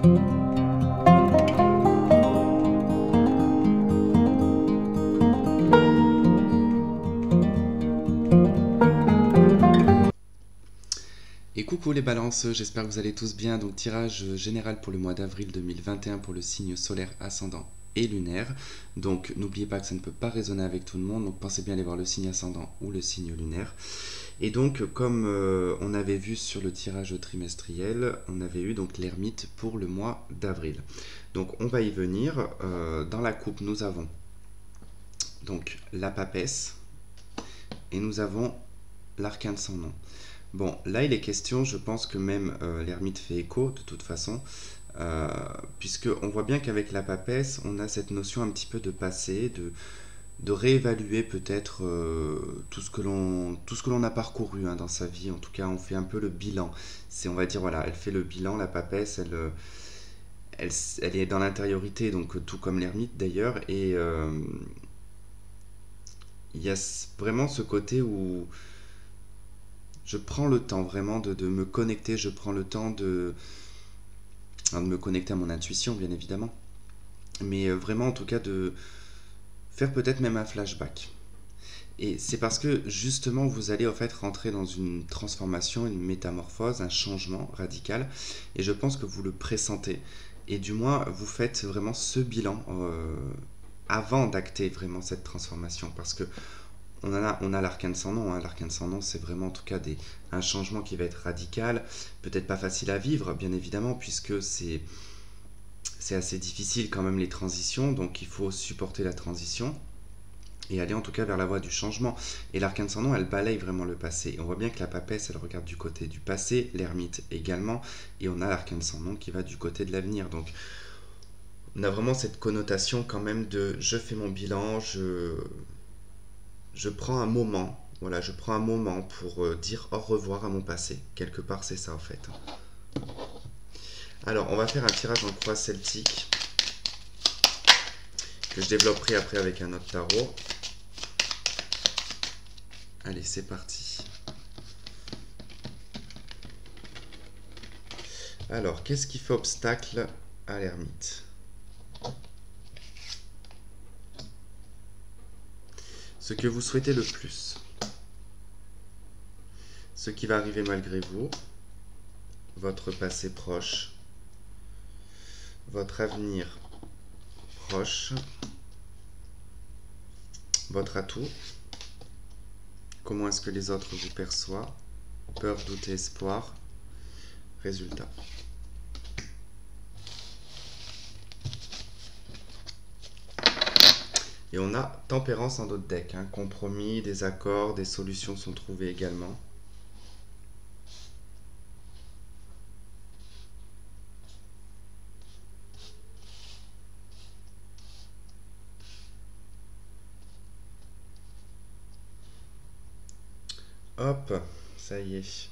Et coucou les balances, j'espère que vous allez tous bien. Donc tirage général pour le mois d'avril 2021 pour le signe solaire ascendant et lunaire. Donc n'oubliez pas que ça ne peut pas résonner avec tout le monde, donc pensez bien aller voir le signe ascendant ou le signe lunaire. Et donc comme on avait vu sur le tirage trimestriel, on avait eu donc l'ermite pour le mois d'avril. Donc on va y venir. Dans la coupe nous avons donc la papesse et nous avons l'arcane sans nom. Bon, là il est question, je pense que même l'ermite fait écho de toute façon, puisque on voit bien qu'avec la papesse, on a cette notion un petit peu de passé, de réévaluer peut-être tout ce que l'on a parcouru hein, dans sa vie. En tout cas, on fait un peu le bilan. C'est, on va dire, voilà, elle fait le bilan, la papesse, elle est dans l'intériorité, donc tout comme l'ermite d'ailleurs, et il y a vraiment ce côté où je prends le temps vraiment de me connecter, je prends le temps de me connecter à mon intuition, bien évidemment, mais vraiment en tout cas de faire peut-être même un flashback. Et c'est parce que justement vous allez en fait rentrer dans une transformation, une métamorphose, un changement radical, et je pense que vous le pressentez, et du moins vous faites vraiment ce bilan avant d'acter vraiment cette transformation, parce que on a l'arcane sans nom. Hein. L'arcane sans nom, c'est vraiment en tout cas un changement qui va être radical, peut-être pas facile à vivre, bien évidemment, puisque c'est assez difficile quand même les transitions, donc il faut supporter la transition et aller en tout cas vers la voie du changement. Et l'arcane sans nom, elle balaye vraiment le passé. Et on voit bien que la papesse, elle regarde du côté du passé, l'ermite également, et on a l'arcane sans nom qui va du côté de l'avenir. Donc on a vraiment cette connotation quand même de je fais mon bilan, je prends un moment, voilà, je prends un moment pour dire au revoir à mon passé. Quelque part, c'est ça en fait. Alors, on va faire un tirage en croix celtique que je développerai après avec un autre tarot. Allez, c'est parti. Alors, qu'est-ce qui fait obstacle à l'ermite ? Ce que vous souhaitez le plus. Ce qui va arriver malgré vous. Votre passé proche. Votre avenir proche. Votre atout. Comment est-ce que les autres vous perçoivent. Peur, doute et espoir. Résultat. Et on a tempérance en d'autres decks. Hein. Compromis, des accords, des solutions sont trouvées également. Hop, ça y est.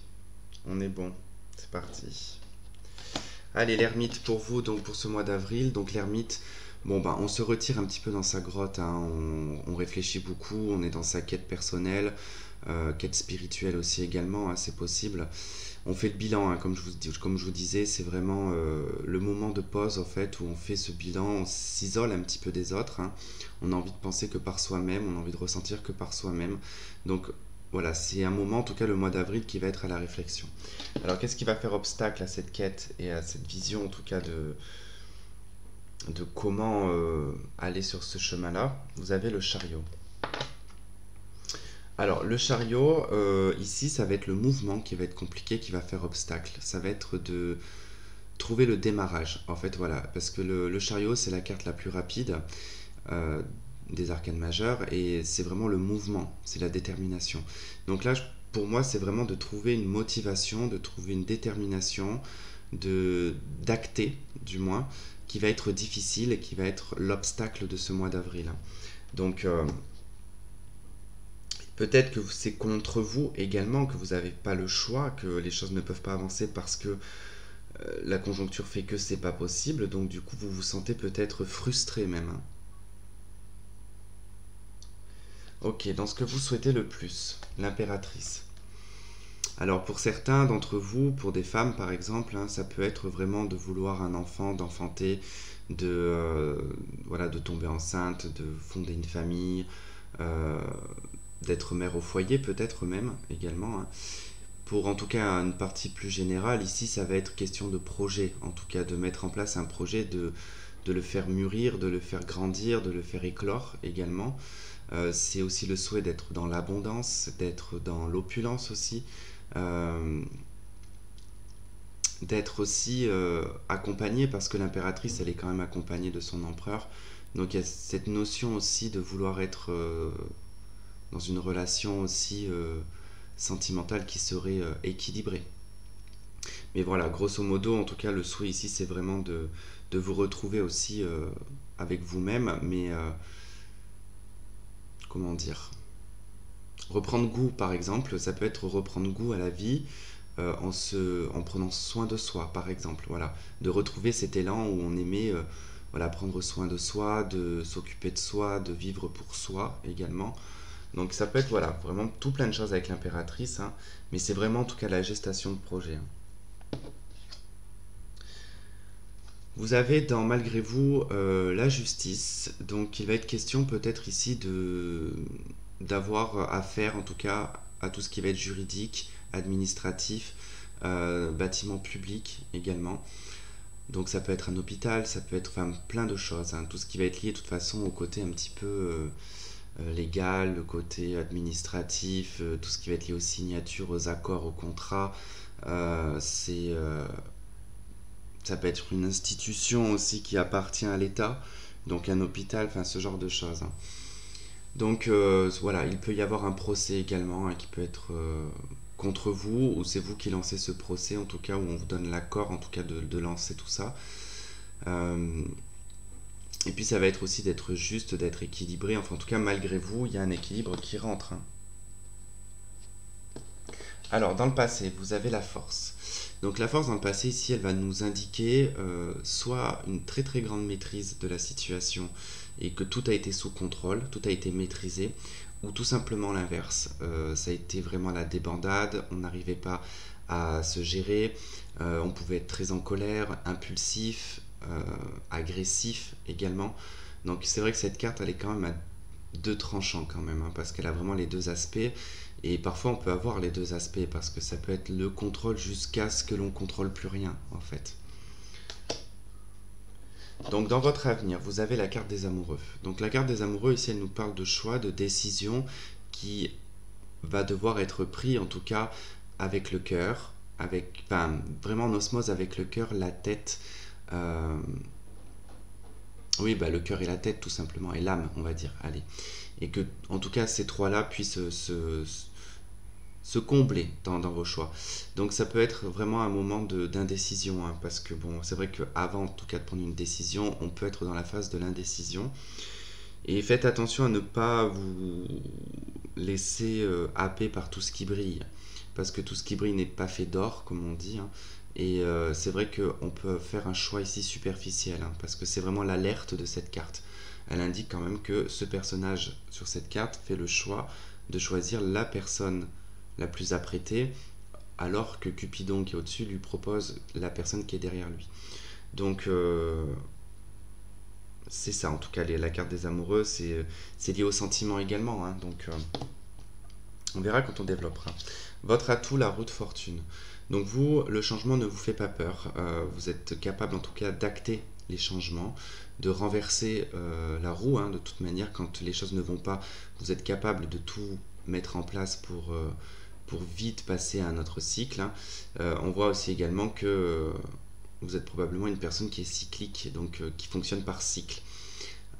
On est bon. C'est parti. Allez, l'ermite pour vous, donc pour ce mois d'avril. Donc l'ermite, bon ben, on se retire un petit peu dans sa grotte. Hein. On réfléchit beaucoup, on est dans sa quête personnelle. Quête spirituelle aussi également, hein, c'est possible. On fait le bilan, hein, comme je vous disais, c'est vraiment le moment de pause en fait où on fait ce bilan, on s'isole un petit peu des autres. Hein. On a envie de penser que par soi-même, on a envie de ressentir que par soi-même. Donc voilà, c'est un moment, en tout cas le mois d'avril, qui va être à la réflexion. Alors qu'est-ce qui va faire obstacle à cette quête et à cette vision en tout cas de comment aller sur ce chemin-là? Vous avez le chariot. Alors, le chariot, ici, ça va être le mouvement qui va être compliqué, qui va faire obstacle. Ça va être de trouver le démarrage, en fait, voilà. Parce que le chariot, c'est la carte la plus rapide euh, des arcanes majeures, et c'est vraiment le mouvement, c'est la détermination. Donc là, pour moi, c'est vraiment de trouver une motivation, de trouver une détermination, d'acter, du moins, qui va être difficile et qui va être l'obstacle de ce mois d'avril. Donc... peut-être que c'est contre vous également, que vous n'avez pas le choix, que les choses ne peuvent pas avancer parce que la conjoncture fait que c'est pas possible, donc du coup vous vous sentez peut-être frustré même. Hein. Ok, dans ce que vous souhaitez le plus, l'impératrice. Alors pour certains d'entre vous, pour des femmes par exemple, hein, ça peut être vraiment de vouloir un enfant, d'enfanter, voilà, de tomber enceinte, de fonder une famille, euh, d'être mère au foyer peut-être même également, hein. Pour en tout cas une partie plus générale, ici ça va être question de projet, en tout cas de mettre en place un projet, de le faire mûrir, de le faire grandir, de le faire éclore également. C'est aussi le souhait d'être dans l'abondance, d'être dans l'opulence aussi, euh, d'être aussi accompagnée, parce que l'impératrice elle est quand même accompagnée de son empereur. Donc il y a cette notion aussi de vouloir être dans une relation aussi sentimentale qui serait équilibrée. Mais voilà, grosso modo, en tout cas, le souhait ici, c'est vraiment de vous retrouver aussi avec vous-même, mais comment dire, reprendre goût, par exemple, ça peut être reprendre goût à la vie en prenant soin de soi, par exemple, voilà, de retrouver cet élan où on aimait voilà, prendre soin de soi, de s'occuper de soi, de vivre pour soi également. Donc ça peut être voilà, vraiment tout plein de choses avec l'impératrice, hein, mais c'est vraiment en tout cas la gestation de projet, hein. Vous avez dans Malgré vous la justice, donc il va être question peut-être ici d'avoir affaire en tout cas à tout ce qui va être juridique, administratif, bâtiment public également. Donc ça peut être un hôpital, ça peut être enfin, plein de choses, hein. Tout ce qui va être lié de toute façon au côté un petit peu légal, le côté administratif, tout ce qui va être lié aux signatures, aux accords, aux contrats. C'est Ça peut être une institution aussi qui appartient à l'État, donc un hôpital, enfin ce genre de choses, hein. Donc voilà, il peut y avoir un procès également, hein, qui peut être contre vous, ou c'est vous qui lancez ce procès, en tout cas, où on vous donne l'accord, en tout cas, de lancer tout ça. Euh, et puis ça va être aussi d'être juste, d'être équilibré, enfin en tout cas, malgré vous, il y a un équilibre qui rentre, hein. Alors, dans le passé, vous avez la force. Donc la force dans le passé, ici, elle va nous indiquer soit une très très grande maîtrise de la situation et que tout a été sous contrôle, tout a été maîtrisé, ou tout simplement l'inverse. Ça a été vraiment la débandade, on n'arrivait pas à se gérer, on pouvait être très en colère, impulsif, agressif également. Donc c'est vrai que cette carte, elle est quand même à deux tranchants quand même, hein, parce qu'elle a vraiment les deux aspects. Et parfois on peut avoir les deux aspects parce que ça peut être le contrôle jusqu'à ce que l'on contrôle plus rien en fait. Donc dans votre avenir, vous avez la carte des amoureux. Donc la carte des amoureux ici, elle nous parle de choix, de décision qui va devoir être pris en tout cas avec le cœur, avec enfin, vraiment en osmose avec le cœur, la tête. euh, oui, bah, le cœur et la tête tout simplement, et l'âme on va dire. Allez. Et que en tout cas ces trois-là puissent se combler dans vos choix. Donc ça peut être vraiment un moment d'indécision, hein, parce que bon, c'est vrai qu'avant en tout cas de prendre une décision, on peut être dans la phase de l'indécision. Et faites attention à ne pas vous laisser happer par tout ce qui brille, parce que tout ce qui brille n'est pas fait d'or, comme on dit, hein. Et c'est vrai qu'on peut faire un choix ici superficiel, hein, parce que c'est vraiment l'alerte de cette carte. Elle indique quand même que ce personnage sur cette carte fait le choix de choisir la personne la plus apprêtée, alors que Cupidon qui est au-dessus lui propose la personne qui est derrière lui. Donc c'est ça en tout cas, la carte des amoureux, c'est lié au sentiment également, hein, donc on verra quand on développera. Votre atout, la roue de fortune. Donc vous, le changement ne vous fait pas peur, vous êtes capable en tout cas d'acter les changements, de renverser la roue, hein, de toute manière, quand les choses ne vont pas, vous êtes capable de tout mettre en place pour vite passer à un autre cycle, hein. On voit aussi également que vous êtes probablement une personne qui est cyclique, donc qui fonctionne par cycle.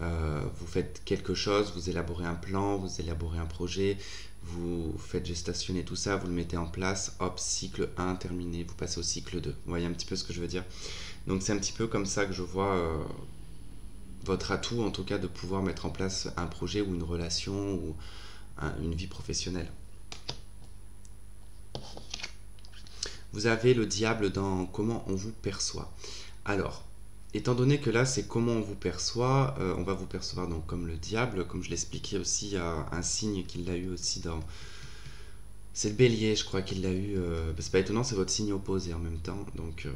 Vous faites quelque chose, vous élaborez un plan, vous élaborez un projet, vous faites gestationner tout ça, vous le mettez en place, hop, cycle 1 terminé, vous passez au cycle 2. Vous voyez un petit peu ce que je veux dire. Donc c'est un petit peu comme ça que je vois votre atout, en tout cas, de pouvoir mettre en place un projet ou une relation ou une vie professionnelle. Vous avez le diable dans comment on vous perçoit. Alors, étant donné que là c'est comment on vous perçoit, on va vous percevoir donc comme le diable, comme je l'expliquais aussi, il y a un signe qu'il a eu aussi dans C'est le bélier, je crois qu'il l'a eu. C'est pas étonnant, c'est votre signe opposé en même temps. Donc,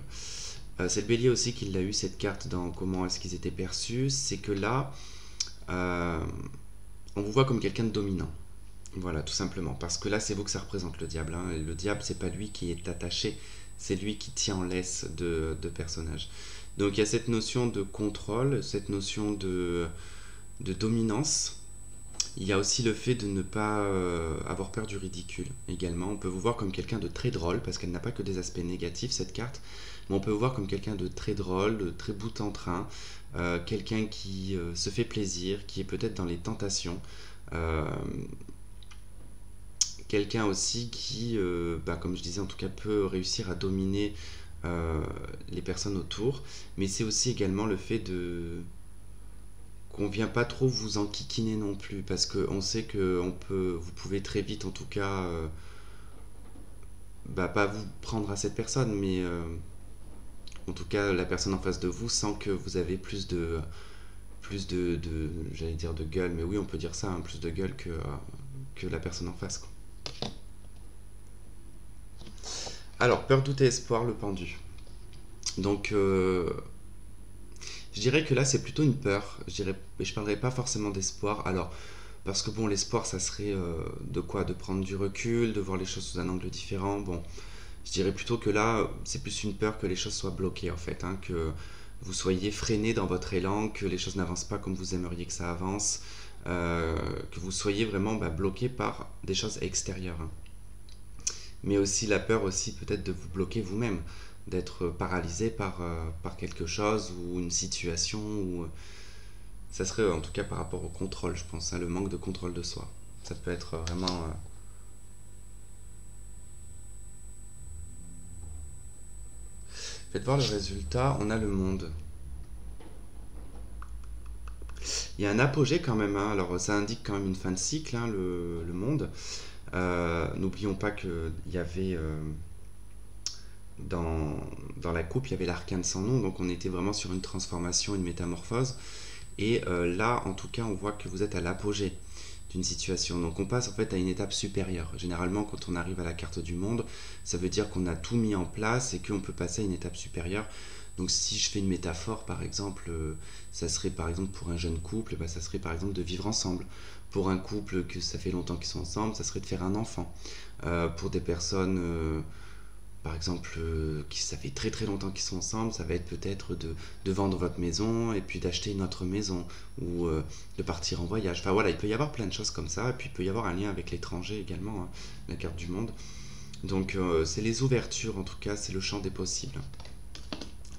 c'est le bélier aussi qui l'a eu cette carte dans comment est-ce qu'ils étaient perçus. C'est que là, euh, on vous voit comme quelqu'un de dominant. Voilà, tout simplement. Parce que là, c'est vous que ça représente le diable, hein. Et le diable, c'est pas lui qui est attaché, c'est lui qui tient en laisse de personnages. Donc il y a cette notion de contrôle, cette notion de dominance. Il y a aussi le fait de ne pas avoir peur du ridicule également. On peut vous voir comme quelqu'un de très drôle, parce qu'elle n'a pas que des aspects négatifs, cette carte. Mais on peut vous voir comme quelqu'un de très drôle, de très boute-en-train, quelqu'un qui se fait plaisir, qui est peut-être dans les tentations. Euh, Quelqu'un aussi qui, comme je disais, en tout cas, peut réussir à dominer les personnes autour. Mais c'est aussi également le fait de qu'on vient pas trop vous enquiquiner non plus, parce qu'on sait que vous pouvez très vite, en tout cas, pas vous prendre à cette personne, mais en tout cas, la personne en face de vous sent que vous avez j'allais dire de gueule, mais oui, on peut dire ça, hein, plus de gueule que la personne en face, quoi. Alors, peur, doute et espoir, le pendu. Donc, je dirais que là, c'est plutôt une peur. Je parlerai pas forcément d'espoir. Alors, parce que bon, l'espoir, ça serait de quoi? De prendre du recul, de voir les choses sous un angle différent. Bon, je dirais plutôt que là, c'est plus une peur que les choses soient bloquées, en fait, hein, que vous soyez freiné dans votre élan, que les choses n'avancent pas comme vous aimeriez que ça avance, que vous soyez vraiment bloqué par des choses extérieures, hein. Mais aussi la peur aussi peut-être de vous bloquer vous-même, d'être paralysé par quelque chose ou une situation, ou ça serait en tout cas par rapport au contrôle, je pense, hein, le manque de contrôle de soi. Ça peut être vraiment... Faites voir le résultat, on a le monde. Il y a un apogée quand même, hein. Alors ça indique quand même une fin de cycle, hein, le monde. N'oublions pas qu'il y avait dans la coupe, il y avait l'arcane sans nom, donc on était vraiment sur une transformation, une métamorphose. Et là, en tout cas, on voit que vous êtes à l'apogée d'une situation. Donc on passe en fait à une étape supérieure. Généralement, quand on arrive à la carte du monde, ça veut dire qu'on a tout mis en place et qu'on peut passer à une étape supérieure. Donc si je fais une métaphore, par exemple, ça serait par exemple pour un jeune couple, ça serait par exemple de vivre ensemble. Pour un couple que ça fait longtemps qu'ils sont ensemble, ça serait de faire un enfant. Pour des personnes par exemple, qui ça fait très très longtemps qu'ils sont ensemble, ça va être peut-être de vendre votre maison et puis d'acheter une autre maison ou de partir en voyage. Enfin voilà, il peut y avoir plein de choses comme ça, et puis il peut y avoir un lien avec l'étranger également, hein, la carte du monde. Donc c'est les ouvertures, en tout cas, c'est le champ des possibles.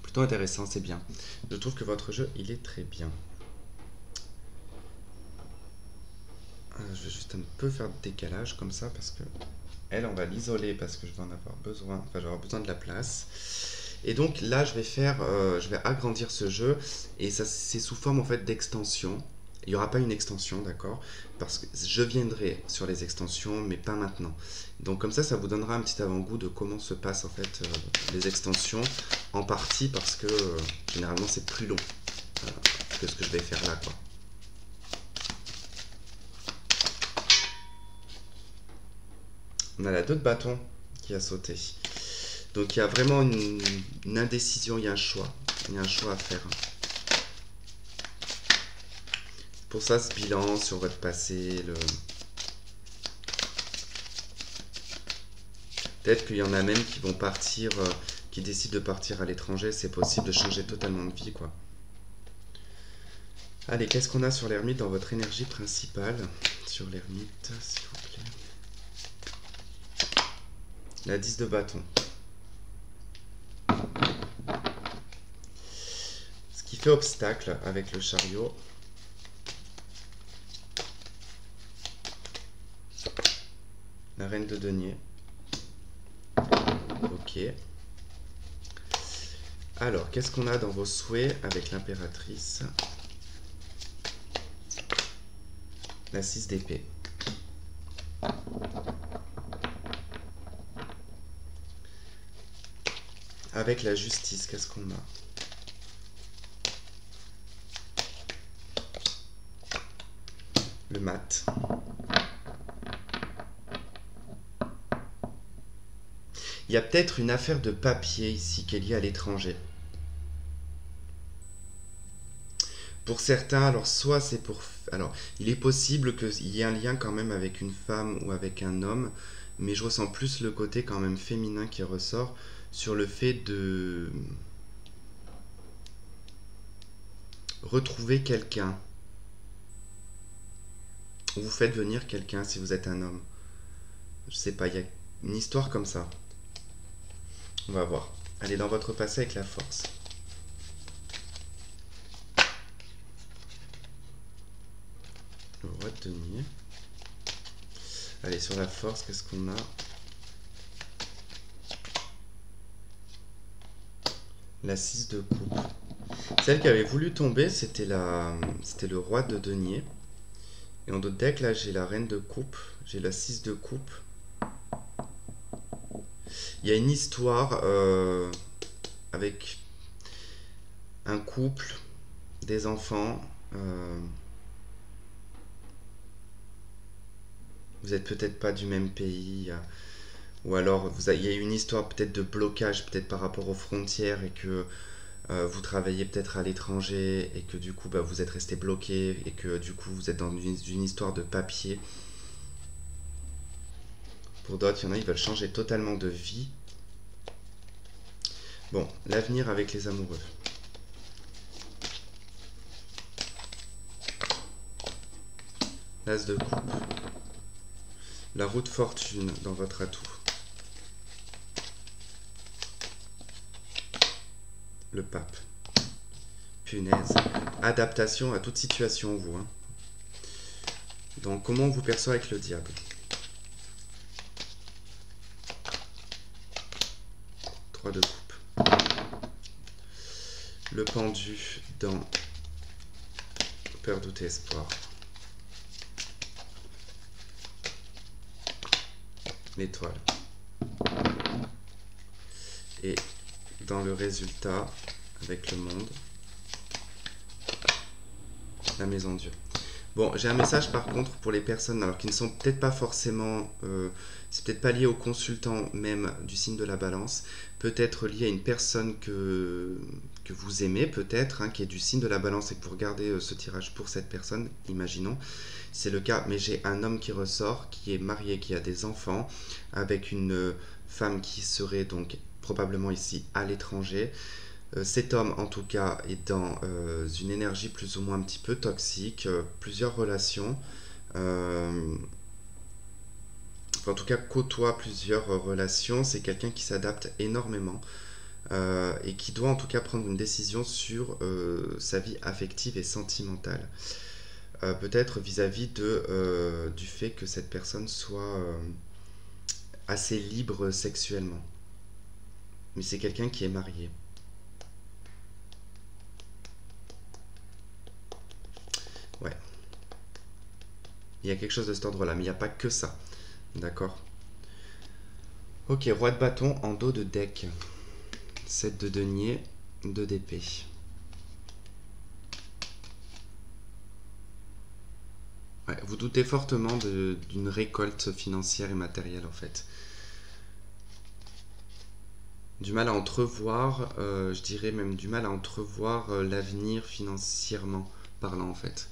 Plutôt intéressant, c'est bien. Je trouve que votre jeu, il est très bien. Je vais juste un peu faire de décalage comme ça parce que elle, on va l'isoler parce que je vais en avoir besoin. Enfin, je vais avoir besoin de la place. Et donc là, je vais agrandir ce jeu et ça, c'est sous forme en fait d'extension. Il n'y aura pas une extension, d'accord? Parce que je viendrai sur les extensions, mais pas maintenant. Donc comme ça vous donnera un petit avant-goût de comment se passent en fait les extensions, en partie parce que généralement c'est plus long que ce que je vais faire là, quoi. On a la 2 de bâton qui a sauté. Donc il y a vraiment une indécision, il y a un choix. Il y a un choix à faire. Pour ça, ce bilan sur votre passé, peut-être qu'il y en a même qui vont partir, qui décident de partir à l'étranger, c'est possible de changer totalement de vie, quoi. Allez, qu'est-ce qu'on a sur l'ermite dans votre énergie principale? Sur l'ermite, s'il vous plaît. La 10 de bâton. Ce qui fait obstacle avec le chariot. La reine de denier. Ok. Alors, qu'est-ce qu'on a dans vos souhaits avec l'impératrice? La 6 d'épée. Avec la justice, qu'est-ce qu'on a? Le mat. Il y a peut-être une affaire de papier ici qui est liée à l'étranger. Pour certains, alors soit c'est pour... Alors, il est possible qu'il y ait un lien quand même avec une femme ou avec un homme, mais je ressens plus le côté quand même féminin qui ressort sur le fait de retrouver quelqu'un. Vous faites venir quelqu'un si vous êtes un homme. Je sais pas, il y a une histoire comme ça. On va voir. Allez dans votre passé avec la force. Le roi de denier. Allez, sur la force, qu'est-ce qu'on a? La 6 de coupe. Celle qui avait voulu tomber, c'était le roi de denier. Et en d'autres decks, là, j'ai la reine de coupe. J'ai la 6 de coupe. Il y a une histoire avec un couple, des enfants. Vous êtes peut-être pas du même pays. Ou alors, il y a une histoire peut-être de blocage, peut-être par rapport aux frontières, et que vous travaillez peut-être à l'étranger, et que du coup, bah, vous êtes resté bloqué, et que du coup, vous êtes dans une histoire de papier. Pour d'autres, il y en a, ils veulent changer totalement de vie. Bon, l'avenir avec les amoureux. L'as de coupe. La roue de fortune dans votre atout. Le pape. Punaise. Adaptation à toute situation, vous. Hein. Donc, comment on vous perçoit avec le diable? De coupe. Le pendu dans peur, doute et espoir. L'étoile. Et dans le résultat, avec le monde, la maison Dieu. Bon, j'ai un message par contre pour les personnes alors qui ne sont peut-être pas forcément, c'est peut-être pas lié au consultant même du signe de la balance, peut-être lié à une personne que vous aimez peut-être, hein, qui est du signe de la balance et que vous regardez ce tirage pour cette personne, imaginons, c'est le cas, mais j'ai un homme qui ressort, qui est marié, qui a des enfants, avec une femme qui serait donc probablement ici à l'étranger. Cet homme, en tout cas, est dans une énergie plus ou moins un petit peu toxique, plusieurs relations, en tout cas côtoie plusieurs relations. C'est quelqu'un qui s'adapte énormément et qui doit en tout cas prendre une décision sur sa vie affective et sentimentale. Peut-être vis-à-vis du fait que cette personne soit assez libre sexuellement. Mais c'est quelqu'un qui est marié. Ouais. Il y a quelque chose de cet ordre-là, mais il n'y a pas que ça. D'accord. Ok, roi de bâton en dos de deck. 7 de denier, 2 d'épée. Ouais, vous doutez fortement d'une récolte financière et matérielle en fait. Du mal à entrevoir, je dirais même du mal à entrevoir l'avenir financièrement parlant en fait.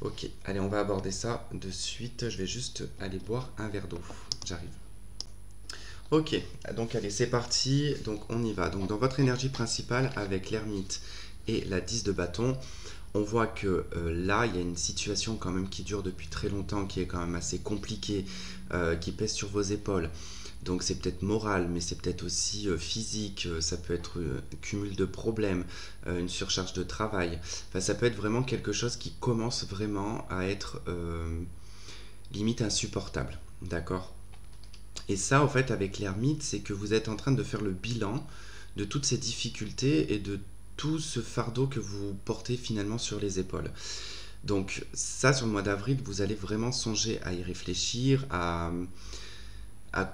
Ok, allez, on va aborder ça de suite. Je vais juste aller boire un verre d'eau. J'arrive. Ok, donc allez, c'est parti. Donc on y va. Donc dans votre énergie principale avec l'ermite et la 10 de bâton, on voit que là, il y a une situation quand même qui dure depuis très longtemps, qui est quand même assez compliquée, qui pèse sur vos épaules. Donc c'est peut-être moral, mais c'est peut-être aussi physique, ça peut être cumul de problèmes, une surcharge de travail. Enfin, ça peut être vraiment quelque chose qui commence vraiment à être limite insupportable. D'accord? Et ça, en fait, avec l'ermite, c'est que vous êtes en train de faire le bilan de toutes ces difficultés et de tout ce fardeau que vous portez finalement sur les épaules. Donc ça, sur le mois d'avril, vous allez vraiment songer à y réfléchir, à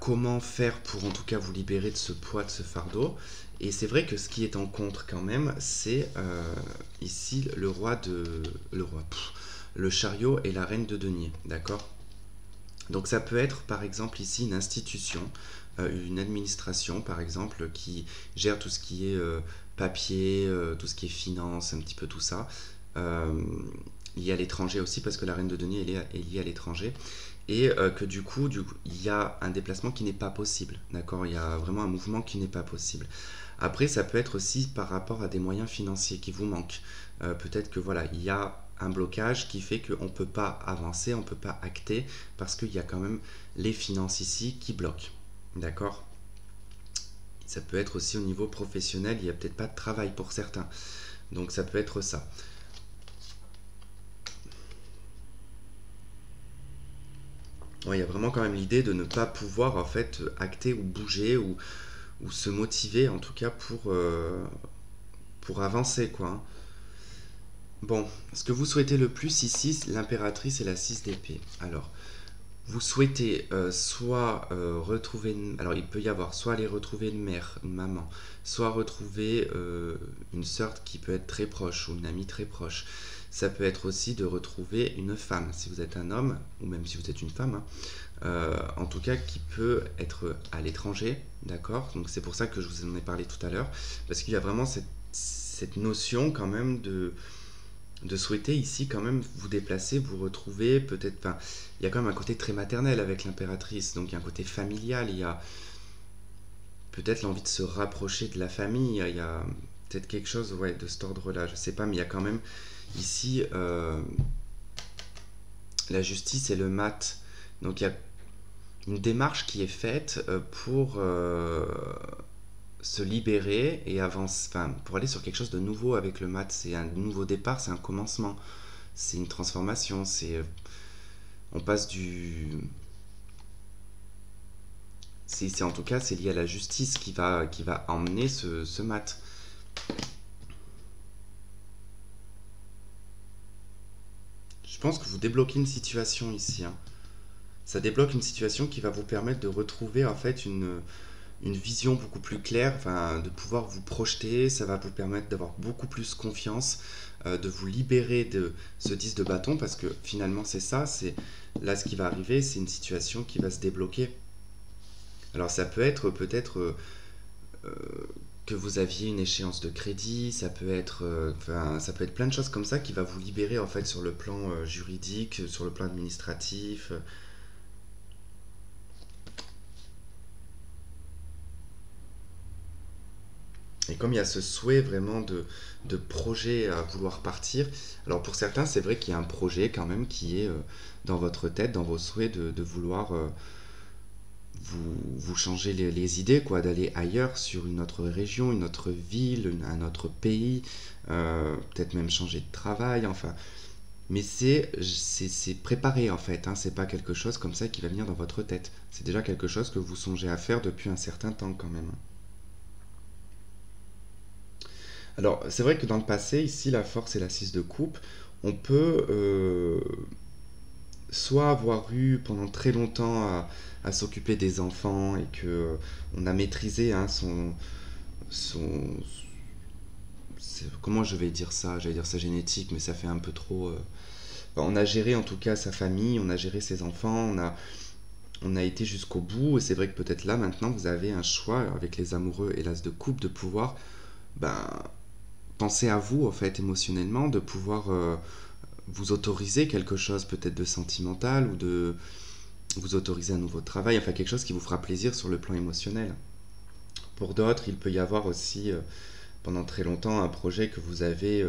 comment faire pour en tout cas vous libérer de ce poids, de ce fardeau. Et c'est vrai que ce qui est en contre quand même, c'est ici le roi de... le chariot et la reine de denier, d'accord? Donc ça peut être par exemple ici une institution, une administration par exemple qui gère tout ce qui est papier, tout ce qui est finance, un petit peu tout ça. Euh, Lié à l'étranger aussi parce que la reine de denier est liée à l'étranger. Et que du coup, il y a un déplacement qui n'est pas possible, d'accord? Il y a vraiment un mouvement qui n'est pas possible. Après, ça peut être aussi par rapport à des moyens financiers qui vous manquent. Peut-être que voilà, il y a un blocage qui fait qu'on ne peut pas avancer, on ne peut pas acter, parce qu'il y a quand même les finances ici qui bloquent. D'accord? Ça peut être aussi au niveau professionnel, il n'y a peut-être pas de travail pour certains. Donc ça peut être ça. Ouais, il y a vraiment quand même l'idée de ne pas pouvoir en fait acter ou bouger ou se motiver en tout cas pour avancer quoi, hein. Bon, ce que vous souhaitez le plus ici, l'impératrice et la 6 d'épée. Alors, vous souhaitez soit retrouver alors il peut y avoir soit aller retrouver une mère, une maman, soit retrouver une sœur qui peut être très proche ou une amie très proche. Ça peut être aussi de retrouver une femme, si vous êtes un homme, ou même si vous êtes une femme, hein, en tout cas qui peut être à l'étranger, d'accord? Donc c'est pour ça que je vous en ai parlé tout à l'heure, parce qu'il y a vraiment cette notion quand même de souhaiter ici quand même vous déplacer, vous retrouver, peut-être, enfin, il y a quand même un côté très maternel avec l'impératrice, donc il y a un côté familial, il y a peut-être l'envie de se rapprocher de la famille, il y a peut-être quelque chose ouais, de cet ordre-là, je sais pas, mais il y a quand même ici la justice et le mat, donc il y a une démarche qui est faite pour se libérer et avancer, enfin, pour aller sur quelque chose de nouveau avec le mat, c'est un nouveau départ, c'est un commencement, c'est une transformation, c'est on passe du c'est en tout cas c'est lié à la justice qui va emmener ce mat. Je pense que vous débloquez une situation ici, hein. Ça débloque une situation qui va vous permettre de retrouver en fait une vision beaucoup plus claire, enfin, de pouvoir vous projeter, ça va vous permettre d'avoir beaucoup plus confiance, de vous libérer de ce 10 de bâton, parce que finalement c'est ça, c'est là ce qui va arriver, c'est une situation qui va se débloquer. Alors ça peut être peut-être que vous aviez une échéance de crédit, ça peut être, enfin, ça peut être plein de choses comme ça qui va vous libérer en fait sur le plan juridique, sur le plan administratif. Et comme il y a ce souhait vraiment de projet à vouloir partir, alors pour certains, c'est vrai qu'il y a un projet quand même qui est dans votre tête, dans vos souhaits de vouloir vous changer les idées, quoi, d'aller ailleurs sur une autre région, une autre ville, un autre pays, peut-être même changer de travail, enfin. Mais c'est préparé en fait, hein, c'est pas quelque chose comme ça qui va venir dans votre tête. C'est déjà quelque chose que vous songez à faire depuis un certain temps quand même. Alors, c'est vrai que dans le passé, ici, la force et la 6 de coupe, on peut soit avoir eu pendant très longtemps à s'occuper des enfants et que on a maîtrisé hein, son comment je vais dire ça? J'allais dire sa génétique, mais ça fait un peu trop. On a géré en tout cas sa famille, on a géré ses enfants, on a été jusqu'au bout. Et c'est vrai que peut-être là, maintenant, vous avez un choix avec les amoureux et l'as de coupe de pouvoir ben, penser à vous, en fait, émotionnellement, de pouvoir vous autoriser quelque chose peut-être de sentimental ou de vous autoriser un nouveau travail, enfin quelque chose qui vous fera plaisir sur le plan émotionnel. Pour d'autres, il peut y avoir aussi pendant très longtemps un projet que vous avez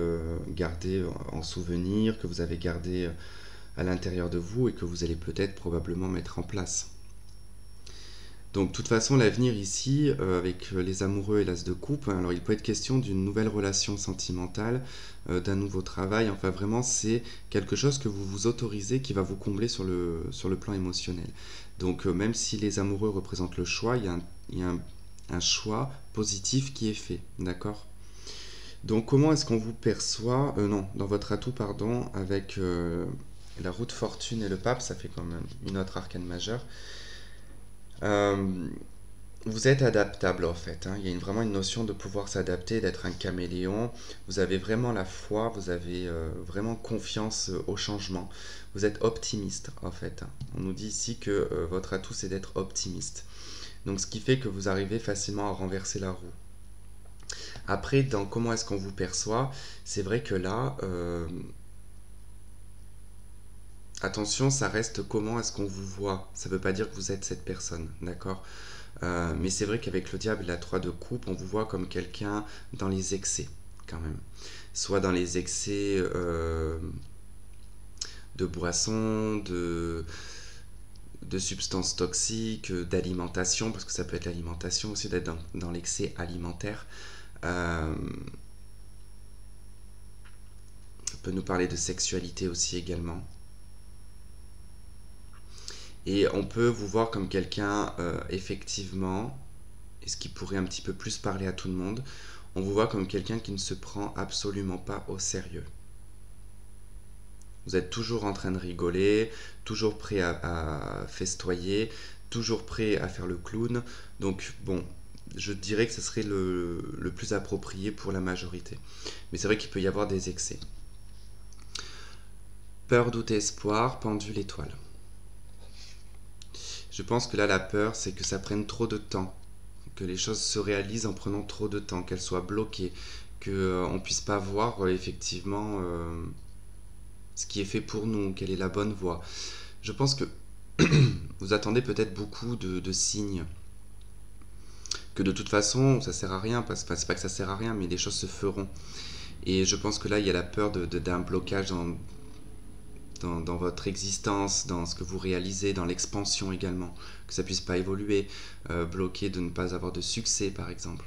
gardé en souvenir, que vous avez gardé à l'intérieur de vous et que vous allez peut-être probablement mettre en place. Donc, de toute façon, l'avenir ici, avec les amoureux et l'as de coupe, hein, alors il peut être question d'une nouvelle relation sentimentale, d'un nouveau travail, enfin vraiment, c'est quelque chose que vous vous autorisez qui va vous combler sur le plan émotionnel. Donc, même si les amoureux représentent le choix, il y a un choix positif qui est fait, d'accord? Donc, comment est-ce qu'on vous perçoit, non, dans votre atout, pardon, avec la roue de fortune et le pape, ça fait quand même une autre arcane majeure. Euh, Vous êtes adaptable en fait, hein. Il y a vraiment une notion de pouvoir s'adapter, d'être un caméléon. Vous avez vraiment la foi, vous avez vraiment confiance au changement. Vous êtes optimiste en fait, hein. On nous dit ici que votre atout c'est d'être optimiste. Donc ce qui fait que vous arrivez facilement à renverser la roue. Après, dans comment est-ce qu'on vous perçoit, c'est vrai que là, attention, ça reste comment est-ce qu'on vous voit. Ça ne veut pas dire que vous êtes cette personne, d'accord? Mais c'est vrai qu'avec le diable et la 3 de coupe, on vous voit comme quelqu'un dans les excès, quand même. Soit dans les excès de boissons, de substances toxiques, d'alimentation, parce que ça peut être l'alimentation aussi, d'être dans l'excès alimentaire. On peut nous parler de sexualité aussi également. Et on peut vous voir comme quelqu'un, effectivement, et ce qui pourrait un petit peu plus parler à tout le monde, on vous voit comme quelqu'un qui ne se prend absolument pas au sérieux. Vous êtes toujours en train de rigoler, toujours prêt à festoyer, toujours prêt à faire le clown. Donc bon, je dirais que ce serait le plus approprié pour la majorité. Mais c'est vrai qu'il peut y avoir des excès. Peur, doute et espoir, pendule, étoile. Je pense que là, la peur, c'est que ça prenne trop de temps, que les choses se réalisent en prenant trop de temps, qu'elles soient bloquées, qu'on ne puisse pas voir effectivement ce qui est fait pour nous, quelle est la bonne voie. Je pense que vous attendez peut-être beaucoup de signes, que de toute façon, ça sert à rien, parce que c'est pas que ça sert à rien, mais les choses se feront. Et je pense que là, il y a la peur d'un blocage dans votre existence, dans ce que vous réalisez, dans l'expansion également, que ça puisse pas évoluer, bloqué de ne pas avoir de succès par exemple.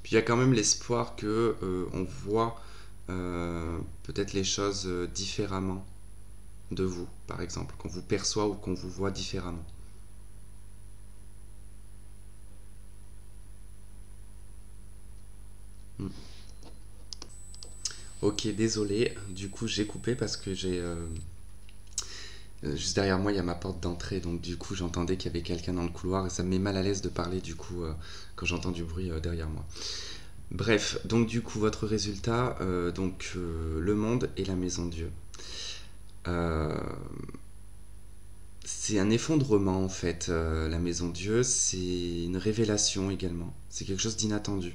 Puis il y a quand même l'espoir que on voit peut-être les choses différemment de vous, par exemple, qu'on vous perçoit ou qu'on vous voit différemment. Hmm. Ok, désolé, du coup j'ai coupé parce que j'ai juste derrière moi, il y a ma porte d'entrée, donc du coup, j'entendais qu'il y avait quelqu'un dans le couloir et ça me met mal à l'aise de parler du coup quand j'entends du bruit derrière moi. Bref, donc du coup, votre résultat, le monde et la maison Dieu. Euh, c'est un effondrement en fait, la maison Dieu, c'est une révélation également, c'est quelque chose d'inattendu.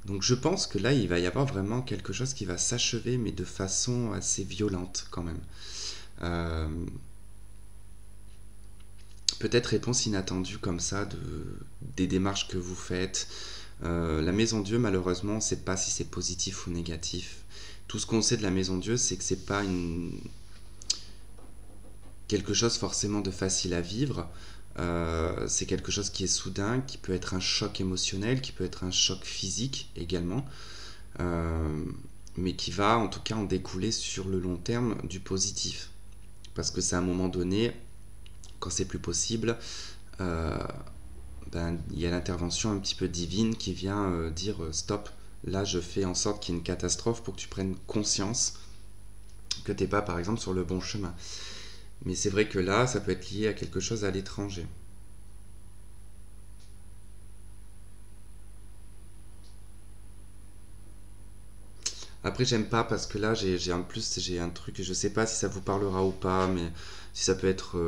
Donc je pense que là, il va y avoir vraiment quelque chose qui va s'achever, mais de façon assez violente quand même. Euh, Peut-être réponse inattendue comme ça des démarches que vous faites. La maison Dieu, malheureusement, on ne sait pas si c'est positif ou négatif. Tout ce qu'on sait de la maison Dieu, c'est que c'est pas quelque chose forcément de facile à vivre. C'est quelque chose qui est soudain, qui peut être un choc émotionnel, qui peut être un choc physique également, euh, mais qui va en tout cas en découler sur le long terme du positif. Parce que c'est à un moment donné, quand c'est plus possible, euh, il y a l'intervention un petit peu divine qui vient dire stop, là je fais en sorte qu'il y ait une catastrophe pour que tu prennes conscience que tu n'es pas par exemple sur le bon chemin. Mais c'est vrai que là, ça peut être lié à quelque chose à l'étranger. Après, j'aime pas parce que là, en plus, j'ai un truc et je sais pas si ça vous parlera ou pas, mais si ça peut être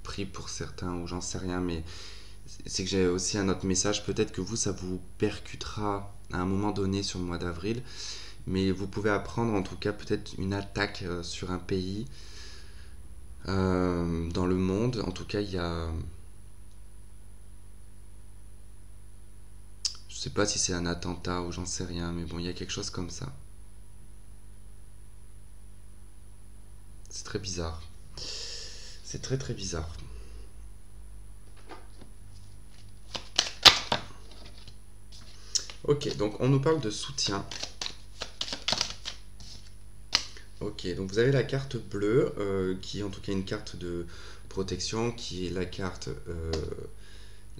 pris pour certains ou j'en sais rien, mais c'est que j'ai aussi un autre message. Peut-être que vous, ça vous percutera à un moment donné sur le mois d'avril, mais vous pouvez apprendre en tout cas peut-être une attaque sur un pays dans le monde. En tout cas, il y a. Je sais pas si c'est un attentat ou j'en sais rien, mais bon, il y a quelque chose comme ça. C'est très bizarre. C'est très très bizarre. Ok, donc on nous parle de soutien. Ok, donc vous avez la carte bleue, qui est en tout cas une carte de protection, qui est la carte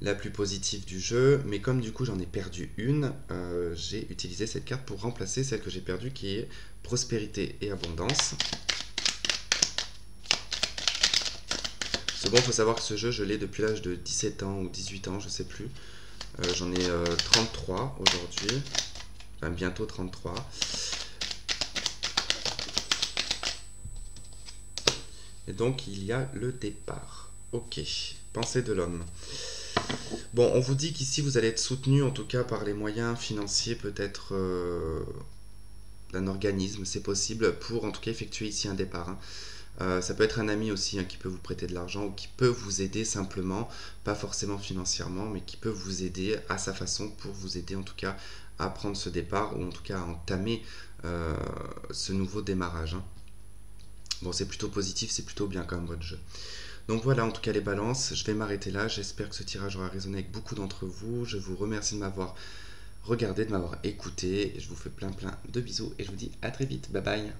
la plus positive du jeu. Mais comme du coup j'en ai perdu une, j'ai utilisé cette carte pour remplacer celle que j'ai perdue, qui est prospérité et abondance. C'est bon, il faut savoir que ce jeu, je l'ai depuis l'âge de 17 ans ou 18 ans, je sais plus. J'en ai 33 aujourd'hui, enfin bientôt 33. Et donc il y a le départ. Ok, pensée de l'homme. Bon, on vous dit qu'ici vous allez être soutenu en tout cas par les moyens financiers peut-être d'un organisme, c'est possible, pour en tout cas effectuer ici un départ. Hein. Ça peut être un ami aussi, hein, qui peut vous prêter de l'argent ou qui peut vous aider simplement, pas forcément financièrement, mais qui peut vous aider à sa façon pour vous aider en tout cas à prendre ce départ ou en tout cas à entamer ce nouveau démarrage. Hein. Bon, c'est plutôt positif, c'est plutôt bien quand même votre jeu. Donc voilà, en tout cas les balances, je vais m'arrêter là. J'espère que ce tirage aura résonné avec beaucoup d'entre vous. Je vous remercie de m'avoir regardé, de m'avoir écouté. Je vous fais plein de bisous et je vous dis à très vite. Bye bye.